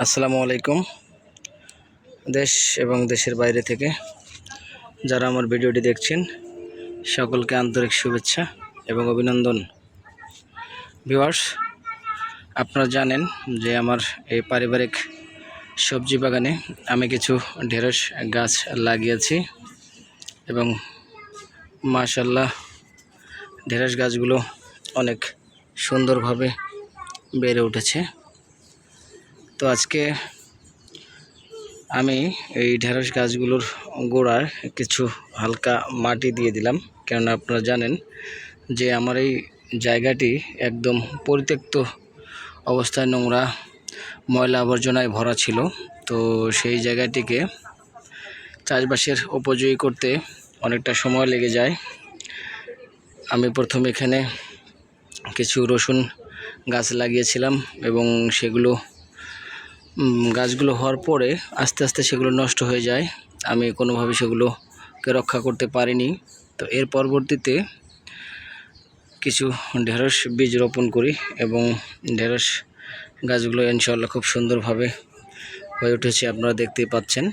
আসসালামু আলাইকুম। দেশ এবং দেশের বাইরে থেকে যারা আমার ভিডিওটি দেখছেন সকলকে আন্তরিক শুভেচ্ছা এবং অভিনন্দন। ভিউয়ার্স, আপনারা জানেন যে আমার এই পারিবারিক সবজি বাগানে আমি কিছু ঢেঁড়স গাছ লাগিয়েছি এবং মাশাআল্লাহ ঢেঁড়স গাছগুলো অনেক সুন্দরভাবে বেড়ে উঠেছে। তো আজকে আমি এই ঢেঁড়স গাছগুলোর গোড়ায় কিছু হালকা মাটি দিয়ে দিলাম, কেননা আপনারা জানেন যে আমার এই জায়গাটি একদম পরিত্যক্ত অবস্থায়, নোংরা ময়লা আবর্জনায় ভরা ছিল। তো সেই জায়গাটিকে চাষবাসের উপযোগী করতে অনেকটা সময় লেগে যায়। আমি প্রথমে এখানে কিছু রসুন গাছ লাগিয়েছিলাম এবং গাছগুলো হওয়ার পরে আস্তে আস্তে সেগুলো নষ্ট হয়ে যায়। আমি কোনোভাবে সেগুলোকে রক্ষা করতে পারিনি। তো এর পরবর্তীতে কিছু ঢেঁড়স বীজ রোপণ করি এবং ঢেঁড়স গাছগুলো ইনশাআল্লাহ খুব সুন্দরভাবে হয়ে উঠেছে, আপনারা দেখতেই পাচ্ছেন।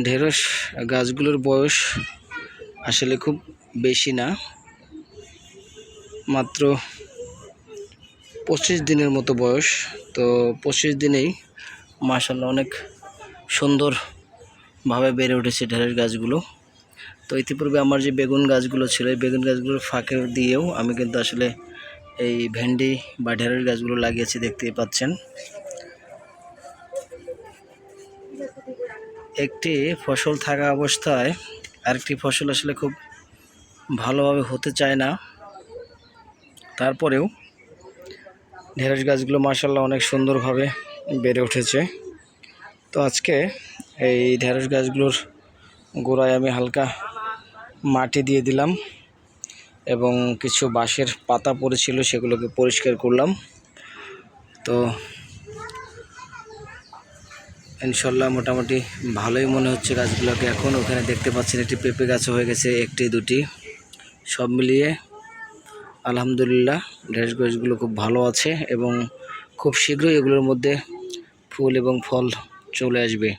ঢেঁড়স গাছগুলোর বয়স আসলে খুব বেশি না, মাত্র 25 দিনের মতো বয়স। তো 25 দিনেই মাশাআল্লাহ অনেক সুন্দরভাবে বেড়ে উঠেছে ঢেঁড়স গাছগুলো। তো ইতিপূর্বে আমার যে বেগুন গাছগুলো ছিল, এই বেগুন গাছগুলোর ফাঁকে দিয়েও আমি কিন্তু আসলে এই ভেন্ডি বা ঢেঁড়স গাছগুলো লাগিয়েছি, দেখতেই পাচ্ছেন। একটি ফসল থাকা অবস্থায় আরেকটি ফসল আসলে খুব ভালোভাবে হতে চায় না। তারপরেও ঢেঁড়স গাছগুলো মাশাআল্লাহ অনেক সুন্দরভাবে বেড়ে উঠেছে। তো আজকে এই ঢেঁড়স গাছগুলোর গোড়ায় আমি হালকা মাটি দিয়ে দিলাম এবং কিছু বাঁশের পাতা পড়েছিল সেগুলোকে পরিষ্কার করলাম। তো ইনশাল্লাহ মোটামুটি ভালোই মনে হচ্ছে গাছগুলোকে। এখন ওখানে দেখতে পাচ্ছেন একটি পেঁপে গাছ হয়ে গেছে, একটি দুটি, সব মিলিয়ে আলহামদুলিল্লাহ ঢেঁড়স গাছগুলো খুব ভালো আছে এবং খুব শীঘ্রই এগুলোর মধ্যে ফুল এবং ফল চলে আসবে।